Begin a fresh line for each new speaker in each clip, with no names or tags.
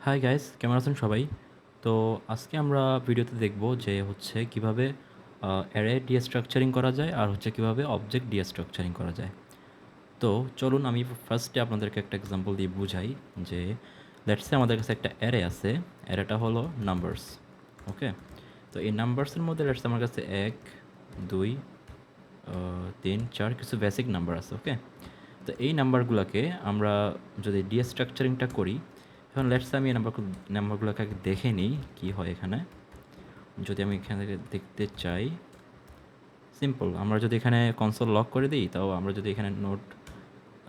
Hi guys, কেমন আছেন সবাই? তো আজকে আমরা ভিডিওতে দেখব যে হচ্ছে কিভাবে অ্যারে ডিস্ট্রাকচারিং করা যায় আর হচ্ছে কিভাবে অবজেক্ট ডিস্ট্রাকচারিং করা যায়। তো চলুন আমি ফার্স্টে আপনাদেরকে একটা এক্সাম্পল দিয়ে বুঝাই যে লেটস সে আমাদের কাছে একটা অ্যারে আছে। অ্যারেটা হলো নাম্বারস। ওকে, তো এই নাম্বারসের মধ্যে লেটস আমার কাছে 1 2 3 4 কিছু বেসিক নাম্বার আছে। ওকে, তো এই নাম্বারগুলোকে আমরা যদি ডিস্ট্রাকচারিংটা করি, এখন লেটস আমি এই নাম্বারগুলোকে আগে দেখে নিই কী হয় এখানে। যদি আমি এখান থেকে দেখতে চাই, সিম্পল, আমরা যদি এখানে কনসোল লক করে দিই, তাও আমরা যদি এখানে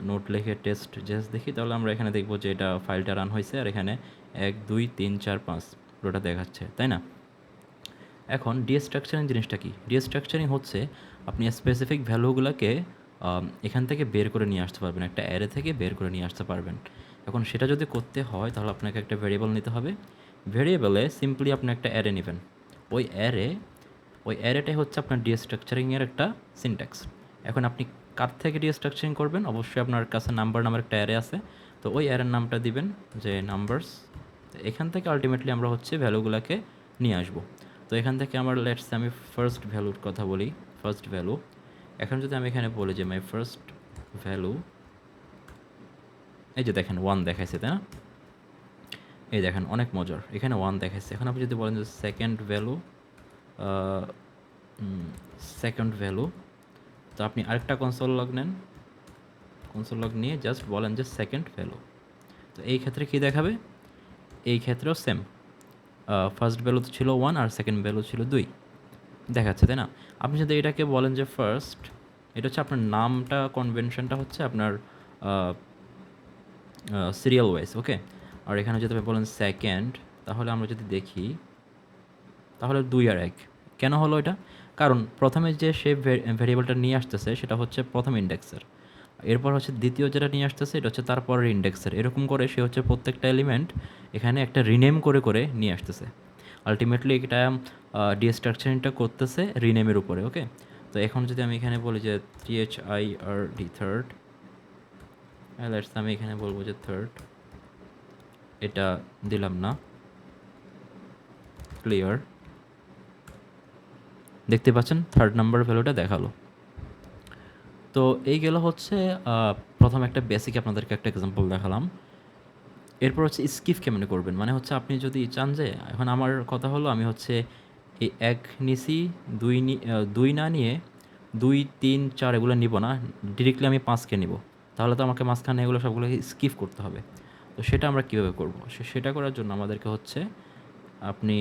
নোট লিখে টেস্ট জেস দেখি, তাহলে আমরা এখানে দেখব যে এটা ফাইলটা রান হয়েছে আর এখানে 1 2 3 4 5 পুরোটা দেখাচ্ছে, তাই না? এখন ডিস্ট্রাকচারিং জিনিসটা কি? ডিস্ট্রাকচারিং হচ্ছে আপনি স্পেসিফিক ভ্যালুগুলোকে এখান থেকে বের করে নিয়ে আসতে পারবেন, একটা অ্যারে থেকে বের করে নিয়ে আসতে পারবেন। এখন সেটা যদি করতে হয় তাহলে আপনাকে একটা ভেরিয়েবল নিতে হবে। ভেরিয়েবলে সিম্পলি আপনি একটা অ্যারে নেবেন। ওই অ্যারে ওই অ্যারেটাই হচ্ছে আপনার ডিস্ট্রাকচারিংয়ের একটা সিনট্যাক্স। এখন আপনি কার থেকে ডিস্ট্রাকচারিং করবেন? অবশ্যই আপনার কাছে নাম্বার নামের একটা অ্যারে আছে, তো ওই অ্যারের নামটা দিবেন যে নাম্বারস। এখান থেকে আলটিমেটলি আমরা হচ্ছে ভ্যালুগুলোকে নিয়ে আসবো। তো এখান থেকে আমার লেটস আমি ফার্স্ট ভ্যালুর কথা বলি। ফার্স্ট ভ্যালু, এখন যদি আমি এখানে বলি যে মাই ফার্স্ট ভ্যালু, এই যে দেখেন 1 দেখাইছে, তাই না? এই দেখেন অনেক মজার, এখানে 1 দেখাইছে। এখন আপনি যদি বলেন যে সেকেন্ড ভ্যালু, সেকেন্ড ভ্যালু, তো আপনি আরেকটা কনসোল লগ নেন। কনসোল লগ নিয়ে জাস্ট বলেন যে সেকেন্ড ভ্যালু। তো এই ক্ষেত্রে কী দেখাবে? এই ক্ষেত্রেও সেম, ফার্স্ট ভ্যালু ছিল 1 আর সেকেন্ড ভ্যালু ছিল 2 দেখাচ্ছে, তাই না? আপনি যদি এটাকে বলেন যে ফার্স্ট, এটা হচ্ছে আপনার নামটা, কনভেনশনটা হচ্ছে আপনার সিরিয়াল ওয়াইজ। ওকে, আর এখানে যদি আপনি বলেন সেকেন্ড, তাহলে আমরা যদি দেখি তাহলে 2 আর 1 কেন হলো এটা? কারণ প্রথমে যে সে ভেরিয়েবলটা নিয়ে আসতেছে সেটা হচ্ছে প্রথম ইন্ডেক্সের, এরপর হচ্ছে দ্বিতীয় যেটা নিয়ে আসতেছে এটা হচ্ছে তারপরের ইন্ডেক্সের, এরকম করে সে হচ্ছে প্রত্যেকটা এলিমেন্ট এখানে একটা রিনেম করে করে নিয়ে আসতেছে। আলটিমেটলি এটা ডিস্ট্রাকচারিংটা করতেছে রিনেমের উপরে। ওকে, তো এখন যদি আমি এখানে বলি যে THIRD থার্ড, লেটস আমি এখানে বলবো যে থার্ড, এটা দিলাম না, ক্লিয়ার। দেখতে পাচ্ছেন থার্ড নাম্বার ভ্যালুটা দেখালো। তো এই গেল হচ্ছে প্রথম একটা বেসিক আপনাদেরকে একটা এক্সাম্পল দেখালাম। এরপর হচ্ছে স্কিপ কেমনে করবেন, মানে হচ্ছে আপনি যদি চান যে, এখন আমার কথা হলো আমি হচ্ছে এই 1 নিছি, 2 না নিয়ে 2 3 4 এগুলো নিব না, ডিরেক্টলি আমি 5কে নিব। তাহলে তো আমাকে মাঝখানে এগুলো সবগুলো স্কিপ করতে হবে। তো সেটা আমরা কীভাবে করব? সেটা করার জন্য আমাদেরকে হচ্ছে, আপনি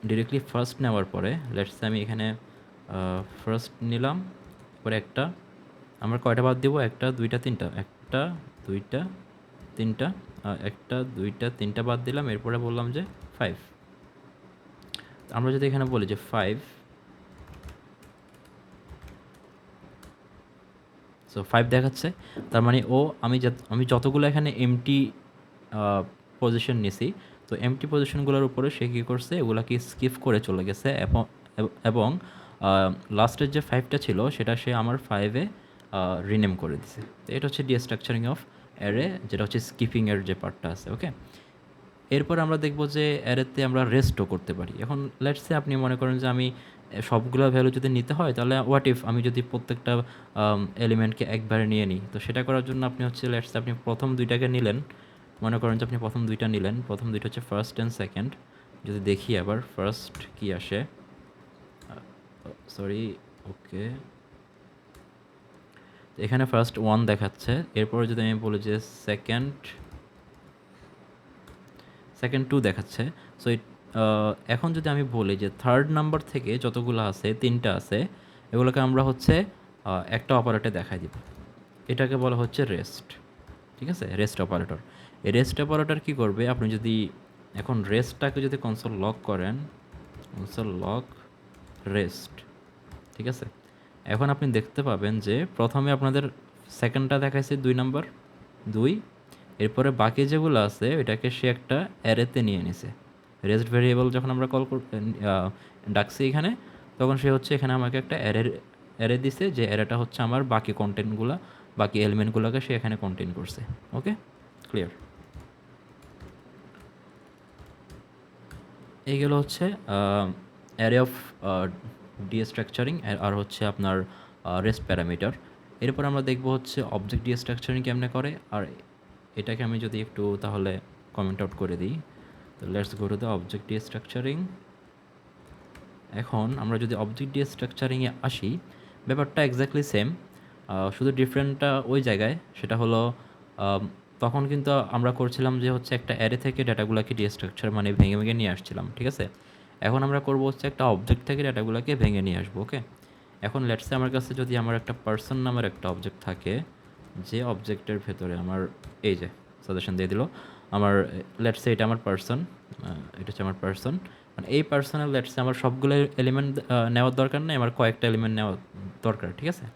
ডিরেক্টলি ফার্স্ট নেওয়ার পরে লেটস আমি এখানে ফার্স্ট নিলাম, পরে একটা, আমরা কয়টা বাদ দেবো? 1 2 3 1 2 3 1 2 3 বাদ দিলাম, এরপরে বললাম যে 5। আমরা যদি এখানে বলি যে 5, সো 5 দেখাচ্ছে, তার মানে আমি যতগুলো এখানে এমটি পজিশন নিছি, তো এমটি পজিশনগুলোর উপরে সে কী করছে, এগুলাকে স্কিপ করে চলে গেছে এবং লাস্টের যে 5টা ছিল সেটা সে আমার 5-এ রিনেম করে দিছে। তো এটা হচ্ছে ডিস্ট্রাকচারিং অফ অ্যারে, যেটা হচ্ছে স্কিপিংয়ের যে পার্টটা আছে। ওকে, এরপর আমরা দেখব যে অ্যারেতে আমরা রেস্টও করতে পারি। এখন লেটস সে আপনি মনে করেন যে আমি সবগুলো ভ্যালু যদি নিতে হয়, তাহলে হোয়াট ইফ আমি যদি প্রত্যেকটা এলিমেন্টকে একবারে নিয়ে নিই? তো সেটা করার জন্য আপনি হচ্ছে লেটস সে আপনি প্রথম 2টাকে নিলেন। মনে করেন যে আপনি প্রথম 2টা নিলেন, প্রথম 2টা হচ্ছে ফার্স্ট অ্যান্ড সেকেন্ড। যদি দেখি আবার ফার্স্ট কী আসে, সরি, ওকে, এখানে ফার্স্ট 1 দেখাচ্ছে। এরপরে যদি আমি বলি যে সেকেন্ড 2 দেখাচ্ছে। সো এখন যদি আমি বলি যে থার্ড নাম্বার থেকে যতগুলো আছে, 3টা আছে, এগুলোকে আমরা হচ্ছে একটা অপারেটর দেখাই দিব। এটাকে বলা হচ্ছে রেস্ট। ঠিক আছে, রেস্ট অপারেটর। এই রেস্ট অপারেটর কী করবে? আপনি যদি এখন রেস্টটাকে যদি কনসোল লক করেন, কনসোল লক রেস্ট, ঠিক আছে, এখন আপনি দেখতে পাবেন যে প্রথমে আপনাদের সেকেন্ডটা দেখাইছে 2 নাম্বার 2, এরপরে বাকি যেগুলো আছে এটাকে সে একটা অ্যারেতে নিয়ে নিছে। রেস্ট ভেরিয়েবল যখন আমরা ডাকছি এখানে, তখন সে হচ্ছে এখানে আমাকে একটা অ্যারে দিছে, যে অ্যারেটা হচ্ছে আমার বাকি কন্টেন্টগুলো, বাকি এলিমেন্টগুলোকে সে এখানে কন্টেন করছে। ওকে, ক্লিয়ার। এই গেল হচ্ছে অ্যারে অফ ডিস্ট্রাকচারিং আর হচ্ছে আপনার রেস্ট প্যারামিটার। এরপর আমরা দেখব হচ্ছে অবজেক্ট ডিস্ট্রাকচারিং কেমনে করে, আর এটাকে আমি যদি একটু তাহলে কমেন্ট আউট করে দিই। তো let's go to the object destructuring. এখন আমরা যদি অবজেক্ট ডিস্ট্রাকচারিংয়ে আসি, ব্যাপারটা এক্স্যাক্টলি সেম, শুধু ডিফারেন্টটা ওই জায়গায়, সেটা হলো তখন কিন্তু আমরা করছিলাম যে হচ্ছে একটা অ্যারে থেকে ডেটাগুলোকে ডিস্ট্রাকচার মানে ভেঙে ভেঙে নিয়ে আসছিলাম, ঠিক আছে? এখন আমরা করবো হচ্ছে একটা অবজেক্ট থেকে ডেটাগুলোকে ভেঙে নিয়ে আসবো, ওকে? এখন লেটসে আমার কাছে যদি আমার একটা পার্সন নামের একটা অবজেক্ট থাকে, যে অবজেক্টের ভেতরে আমার এই যে সাজেশন দিয়ে দিল আমার, লেটসে এটা আমার পার্সন, এটা হচ্ছে আমার পার্সন, মানে এই পার্সোনাল লেটসে আমার সবগুলো এলিমেন্ট নেওয়ার দরকার নেই, আমার কয়েকটা এলিমেন্ট নেওয়া দরকার, ঠিক আছে?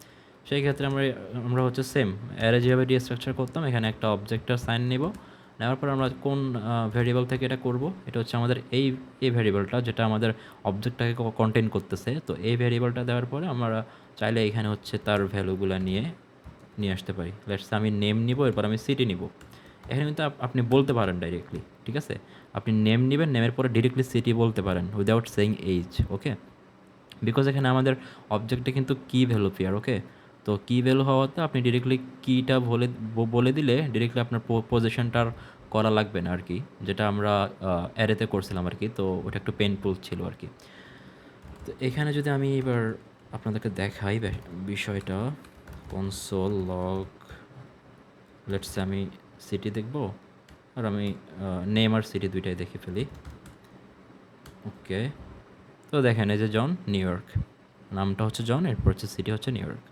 সেই ক্ষেত্রে আমরা আমরা হচ্ছে সেম অ্যারে যেভাবে ডিস্ট্রাকচার করতাম, এখানে একটা অবজেক্টের সাইন নেব, নেওয়ার পর আমরা কোন ভেরিয়েবল থেকে এটা করব, এটা হচ্ছে আমাদের এই ভেরিয়েবলটা যেটা আমাদের অবজেক্টটাকে কন্টেন করতেছে। তো এই ভেরিয়েবলটা দেওয়ার পরে আমরা চাইলে এখানে হচ্ছে তার ভ্যালুগুলো নিয়ে নিয়ে আসতে পারি। লেটস আমি নেম নিব, এরপর আমি সিটি নিব। এখানে কিন্তু আপনি বলতে পারেন ডাইরেক্টলি, ঠিক আছে? আপনি নেম নেবেন, নেমের পরে ডিরেক্টলি সিটি বলতে পারেন without saying age, okay? Because এখানে আমাদের অবজেক্টে কিন্তু কি ভ্যালু পেয়ার, ওকে? তো কি ভ্যালু হওয়াতে আপনি ডিরেক্টলি কিটা বলে দিলে ডিরেক্টলি আপনার পজিশনটার করা লাগবে না আর কি, যেটা আমরা অ্যারেতে করছিলাম আর কি। তো ওটা একটু পেনফুল ছিল আর কি। তো এখানে যদি আমি এবার আপনাদেরকে দেখাই বিষয়টা, কনসোল লগ, লেটস আমি সিটি দেখব, আর আমি নেম আর সিটি দুইটাই দেখে ফেলি, ওকে? তো দেখেন এই যে জন নিউ ইয়র্ক, নামটা হচ্ছে জন, এরপর হচ্ছে সিটি হচ্ছে নিউ ইয়র্ক।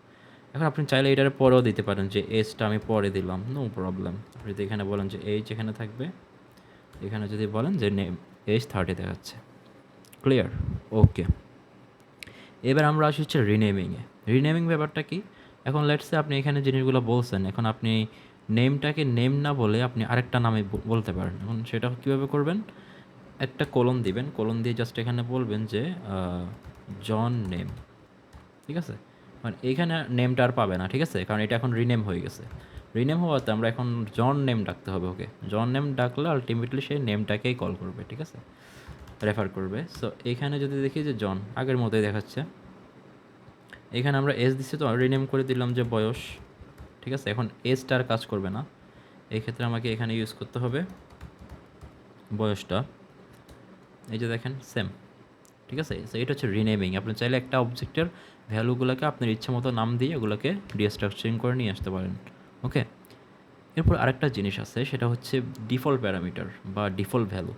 এখন আপনি চাইলে এটার পরেও দিতে পারেন যে এজটা আমি পরে দিলাম, নো প্রবলেম। আপনি যদি এখানে বলেন যে এজ এখানে থাকবে, এখানে যদি বলেন যে নেম এজ 30 দেখাচ্ছে, ক্লিয়ার? ওকে। এবার আমরা আসি হচ্ছে রিনেমিংয়ে। রিনেমিং ব্যাপারটা কি? এখন লেটসে আপনি এখানে জিনিসগুলো বলছেন, এখন আপনি নেমটাকে নেম না বলে আপনি আরেকটা নামে বলতে পারেন। এখন সেটা কীভাবে করবেন? একটা কোলন দিবেন, কোলন দিয়ে জাস্ট এখানে বলবেন যে জন নেম, ঠিক আছে? মানে এইখানে নেমটা আর পাবে না, ঠিক আছে? কারণ এটা এখন রিনেম হয়ে গেছে। রিনেম হওয়াতে আমরা এখন জন নেম ডাকতে হবে ওকে। জন নেম ডাকলে আলটিমেটলি সেই নেমটাকেই কল করবে, ঠিক আছে? রেফার করবে। সো এখানে যদি দেখি যে জন আগের মতোই দেখাচ্ছে, এখানে আমরা এজ দিচ্ছি, তো রিনেম করে দিলাম যে বয়স, ঠিক আছে? এখন এজটা আর কাজ করবে না, এই ক্ষেত্রে আমাকে এখানে ইউজ করতে হবে বয়সটা। এই যে দেখেন সেম, ঠিক আছে? সো এটা হচ্ছে রিনেমিং। আপনি চাইলে একটা অবজেক্টের ভ্যালুগুলোকে আপনার ইচ্ছে মতো নাম দিয়ে ওগুলোকে ডিস্ট্রাকচারিং করে নিয়ে আসতে পারেন, ওকে? এরপর আরেকটা জিনিস আছে, সেটা হচ্ছে ডিফল্ট প্যারামিটার বা ডিফল্ট ভ্যালু,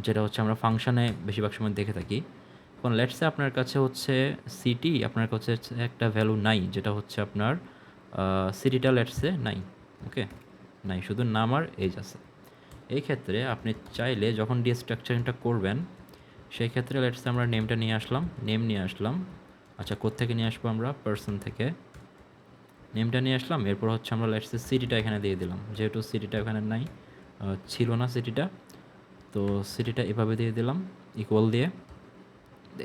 যেটা হচ্ছে আমরা ফাংশানে বেশিরভাগ সময় দেখে থাকি। এখন লেটসে আপনার কাছে হচ্ছে সিটি, আপনার কাছে একটা ভ্যালু নাই, যেটা হচ্ছে আপনার সিটিটা লেটসে নাই, ওকে? নাই, শুধু নাম আর এজ আছে। এই ক্ষেত্রে আপনি চাইলে যখন ডিস্ট্রাকচারিংটা করবেন, সেই ক্ষেত্রে লেটসে আমরা নেমটা নিয়ে আসলাম, নেম নিয়ে আসলাম। আচ্ছা, কোত্থেকে নিয়ে আসবো আমরা? পার্সন থেকে নেমটা নিয়ে আসলাম। এরপর হচ্ছে আমরা লেটসে সিটিটা এখানে দিয়ে দিলাম, যেহেতু সিটিটা এখানে নাই, ছিল না সিটিটা, তো সিটিটা এভাবে দিয়ে দিলাম ইকুয়াল দিয়ে।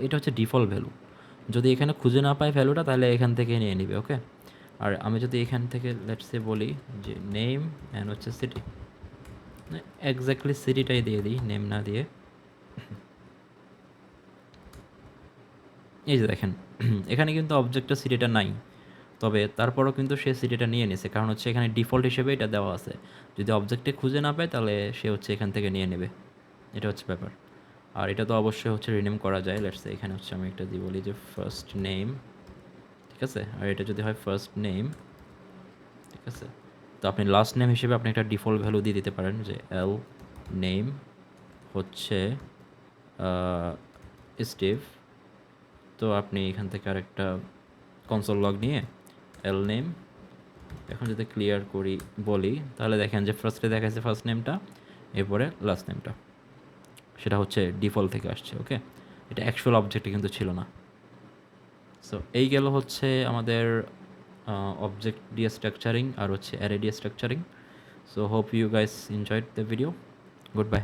এটা হচ্ছে ডিফল্ট ভ্যালু। যদি এখানে খুঁজে না পাই ভ্যালুটা, তাহলে এখান থেকে নিয়ে নিবে, ওকে? আর আমি যদি এখান থেকে লেটসে বলি যে নেম অ্যান্ড হচ্ছে সিটি, এক্স্যাক্টলি সিটিটাই দিয়ে দিই, নেম না দিয়ে। এই যে দেখেন এখানে কিন্তু অবজেক্টটা সিটিটা নাই, তবে তারপরও কিন্তু সে সিটিটা নিয়ে নিছে, কারণ হচ্ছে এখানে ডিফল্ট হিসেবে এটা দেওয়া আছে। যদি অবজেক্টে খুঁজে না পায়, তাহলে সে হচ্ছে এখান থেকে নিয়ে নেবে, এটা হচ্ছে ব্যাপার। আর এটা তো অবশ্যই হচ্ছে রিনেম করা যায়। লেটস এখানে হচ্ছে আমি একটা দিয়ে বলি যে ফার্স্ট নেম, ঠিক আছে? আর এটা যদি হয় ফার্স্ট নেম, ঠিক আছে? তো আপনি লাস্ট নেম হিসেবে আপনি একটা ডিফল্ট ভ্যালু দিয়ে দিতে পারেন যে এল নেম হচ্ছে স্টিভ। তো আপনি এখান থেকে আরেকটা কনসোল লগ নিয়ে এল নেম, এখন যদি ক্লিয়ার করি বলি, তাহলে দেখেন যে ফার্স্টে দেখাচ্ছে ফার্স্ট নেমটা, এরপরে লাস্ট নেমটা, সেটা হচ্ছে ডিফল্ট থেকে আসছে, ওকে? এটা অ্যাকচুয়াল অবজেক্টে কিন্তু ছিল না। সো এই গেল হচ্ছে আমাদের অবজেক্ট ডিস্ট্রাকচারিং আর হচ্ছে array destructuring. So hope you guys enjoyed the video. Good bye.